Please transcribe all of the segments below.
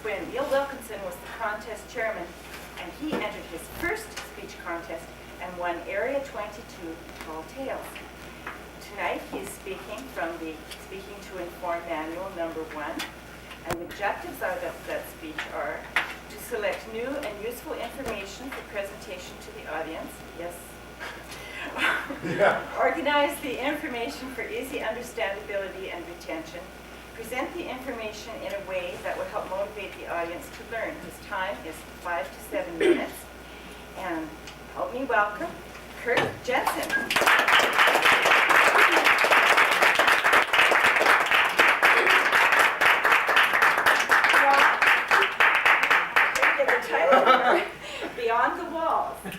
when Neil Wilkinson was the contest chairman, and he entered his first speech contest and won Area 22 Tall Tales. Tonight he's speaking from the Speaking to Inform Manual #1, and the objectives of that speech are to select new and useful information for presentation to the audience. Yes. Organize the information for easy understandability and retention. Present the information in a way that will help motivate the audience to learn. His time is 5 to 7 minutes. And help me welcome Kurt Jensen.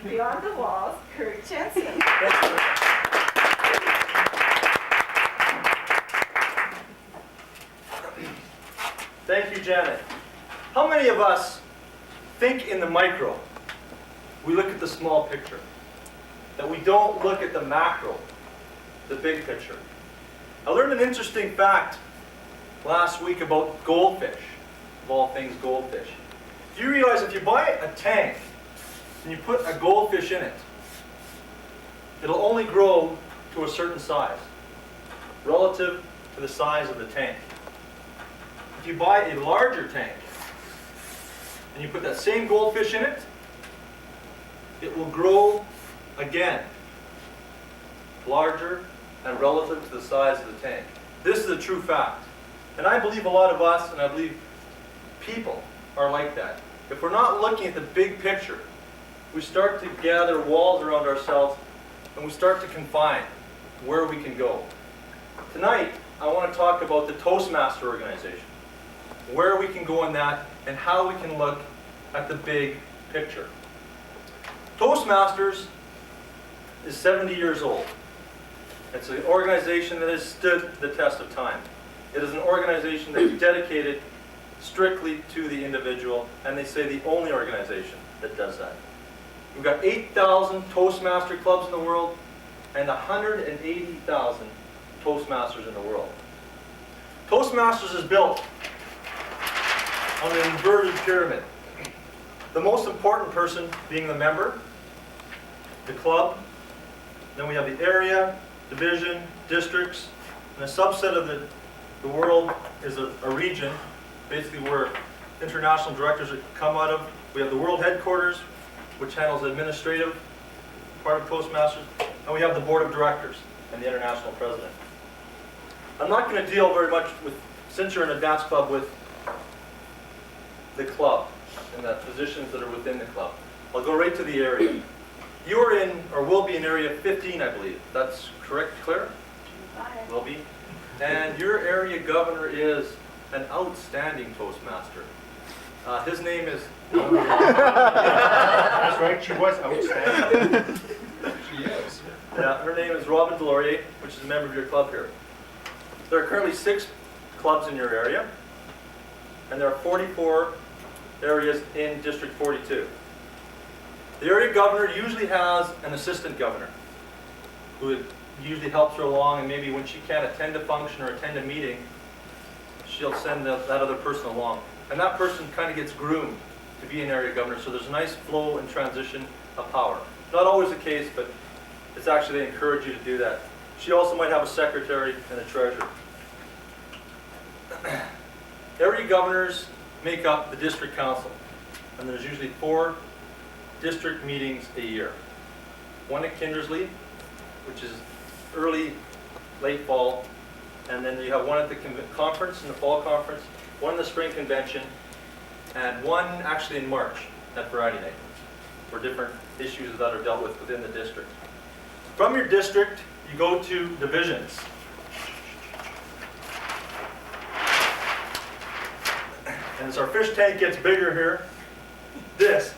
Beyond the Walls, Kurt Jensen. Thank you, Janet. How many of us think in the micro? We look at the small picture. That we don't look at the macro, the big picture. I learned an interesting fact last week about goldfish, of all things goldfish. Do you realize if you buy a tank and you put a goldfish in it, it'll only grow to a certain size relative to the size of the tank. If you buy a larger tank and you put that same goldfish in it, it will grow again, larger and relative to the size of the tank. This is a true fact. And I believe a lot of us, and I believe people, are like that. If we're not looking at the big picture, we start to gather walls around ourselves and we start to confine where we can go. Tonight, I want to talk about the Toastmaster organization, where we can go in that and how we can look at the big picture. Toastmasters is 70 years old. It's an organization that has stood the test of time. It is an organization that is dedicated strictly to the individual, and they say the only organization that does that. We've got 8,000 Toastmaster clubs in the world and 180,000 Toastmasters in the world. Toastmasters is built on an inverted pyramid. The most important person being the member, the club, then we have the area, division, districts, and a subset of the world is a region, basically where international directors come out of. We have the world headquarters, which handles the administrative part of Toastmasters, and we have the board of directors and the international president. I'm not going to deal very much with, since you're an advanced club, with the club and the positions that are within the club. I'll go right to the area. You are in, or will be in area 15, I believe. That's correct, Claire? Will be. And your area governor is an outstanding Toastmaster. His name is... That's right, she was outstanding. She is. Yeah, her name is Robin Delorier, which is a member of your club here. There are currently 6 clubs in your area, and there are 44 areas in District 42. The area governor usually has an assistant governor who usually helps her along, and maybe when she can't attend a function or attend a meeting, she'll send that other person along. And that person kind of gets groomed to be an area governor, so there's a nice flow and transition of power. Not always the case, but it's actually they encourage you to do that. She also might have a secretary and a treasurer. Area governors make up the district council, and there's usually 4 district meetings a year. One at Kindersley, which is late fall, and then you have one at the conference, in the fall conference, one in the spring convention, and one actually in March at Variety Night, for different issues that are dealt with within the district. From your district, you go to divisions. And as our fish tank gets bigger here, this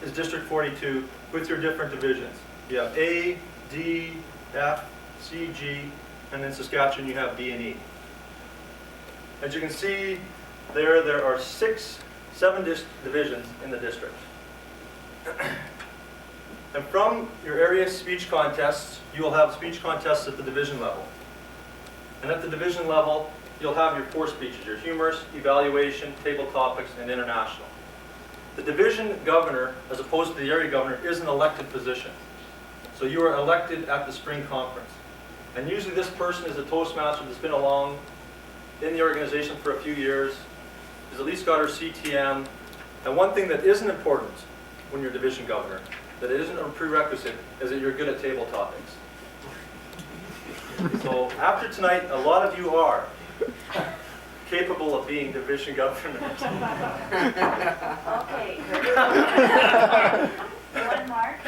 is District 42 with your different divisions. You have A, D, F, C, G, and in Saskatchewan you have B and E. As you can see there are 7 divisions in the district. And from your area speech contests, you will have speech contests at the division level. And at the division level, you'll have your 4 speeches, your humorous, evaluation, table topics, and international. The division governor, as opposed to the area governor, is an elected position. So you are elected at the spring conference. And usually this person is a Toastmaster that's been along in the organization for a few years, has at least got her CTM. And one thing that isn't important when you're division governor, that it isn't a prerequisite, is that you're good at table topics. So after tonight, a lot of you are capable of being division governors. Okay. One mark.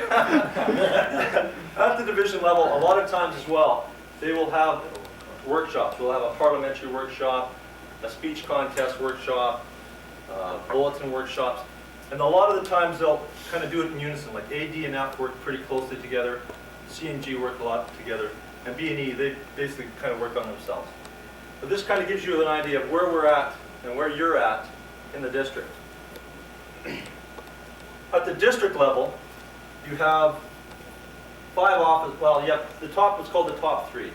At the division level, a lot of times as well, they will have workshops. We'll have a parliamentary workshop, a speech contest workshop, bulletin workshops. And a lot of the times they'll kind of do it in unison, like AD and F work pretty closely together, C and G work a lot together, and B and E, they basically kind of work on themselves. But this kind of gives you an idea of where we're at and where you're at in the district. At the district level, you have 5 offices. Well, you have the top, what's called the top 3.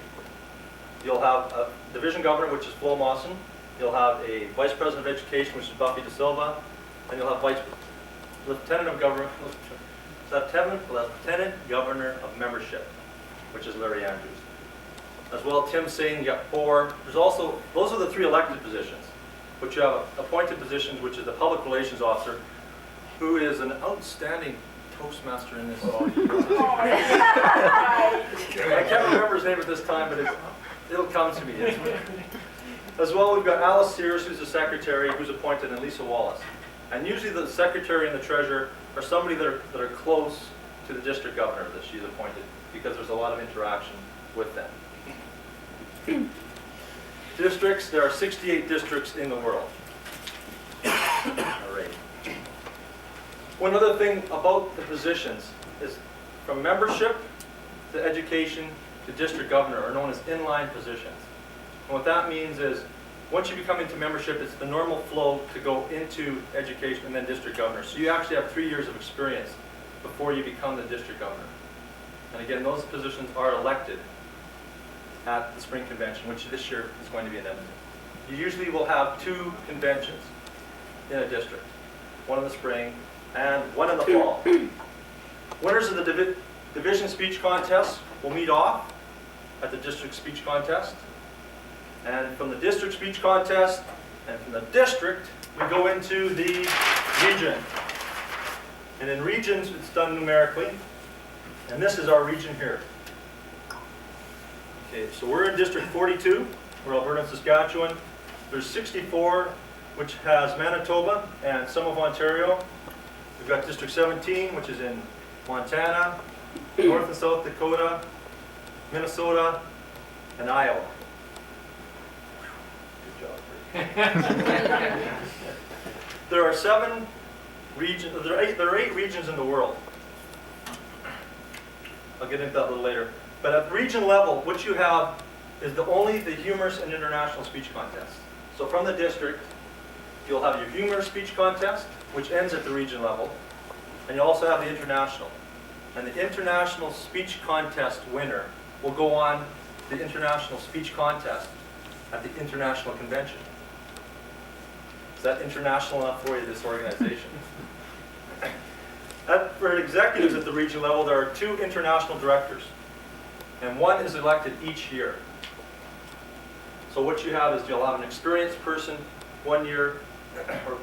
You'll have a division governor, which is Flo Mawson. You'll have a vice president of education, which is Buffy De Silva. And you'll have lieutenant governor of membership, which is Larry Andrews. As well, Tim Sane, you got 4. There's also, those are the 3 elected positions. But you have appointed positions, which is the public relations officer, who is an outstanding Toastmaster in this. I can't remember his name at this time, but it'll come to me. As well, we've got Alice Sears, who's the secretary, who's appointed, and Lisa Wallace. And usually the secretary and the treasurer are somebody that are close to the district governor that she's appointed, because there's a lot of interaction with them. Districts, there are 68 districts in the world. All right. One other thing about the positions is from membership to education to district governor are known as inline positions. And what that means is once you become into membership, it's the normal flow to go into education and then district governor. So you actually have 3 years of experience before you become the district governor. And again, those positions are elected at the spring convention, which this year is going to be in Edmonton. You usually will have 2 conventions in a district, one in the spring and one in the fall. Winners of the division speech contest will meet off at the district speech contest. And from the district speech contest and from the district, we go into the region. And in regions, it's done numerically. And this is our region here. Okay, so we're in District 42, we're Alberta and Saskatchewan. There's 64, which has Manitoba and some of Ontario. We've got District 17, which is in Montana, North and South Dakota, Minnesota, and Iowa. Good job. There are 7 regions. There are 8 regions in the world. I'll get into that a little later. But at the region level, what you have is only the humorous and international speech contests. So from the district, you'll have your humorous speech contest, which ends at the region level, and you also have the international. And the international speech contest winner will go on the international speech contest at the international convention. Is that international enough for you, this organization? For executives at the region level, there are 2 international directors, and 1 is elected each year. So what you have is you'll have an experienced person 1 year, or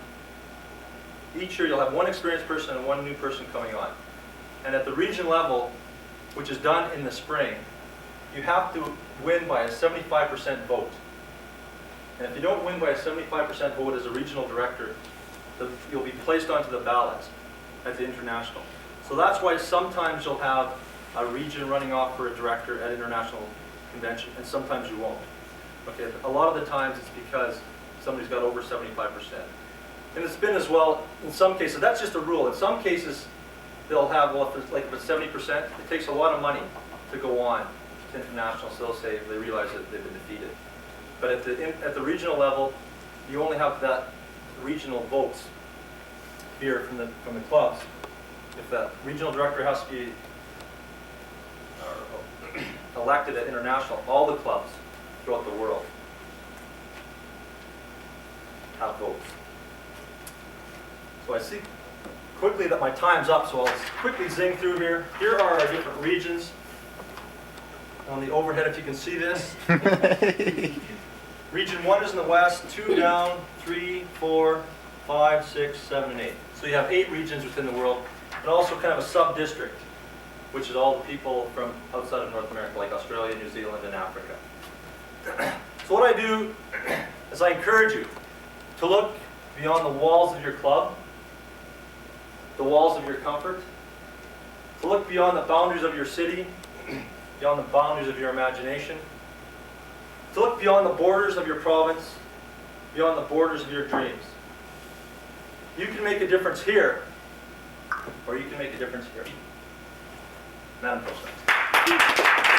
each year you'll have 1 experienced person and 1 new person coming on. And at the region level, which is done in the spring, you have to win by a 75% vote. And if you don't win by a 75% vote as a regional director, you'll be placed onto the ballot at the international. So that's why sometimes you'll have a region running off for a director at international convention, and sometimes you won't. Okay, a lot of the times it's because somebody's got over 75%. And it's been as well, in some cases, that's just a rule. In some cases, they'll have, well, if it's 70%, it takes a lot of money to go on to international, so they'll say they realize that they've been defeated. But at the regional level, you only have that regional votes here from the clubs. If that regional director has to be elected at international, all the clubs throughout the world. have votes. So I see quickly that my time's up, so I'll quickly zing through here. Here are our different regions. On the overhead, if you can see this. Region 1 is in the west, 2 down, 3, 4, 5, 6, 7, and 8. So you have 8 regions within the world, and also kind of a sub-district, which is all the people from outside of North America, like Australia, New Zealand, and Africa. So what I do is I encourage you to look beyond the walls of your club, the walls of your comfort, to look beyond the boundaries of your city, beyond the boundaries of your imagination, to look beyond the borders of your province, beyond the borders of your dreams. You can make a difference here, or you can make a difference here. Madam President.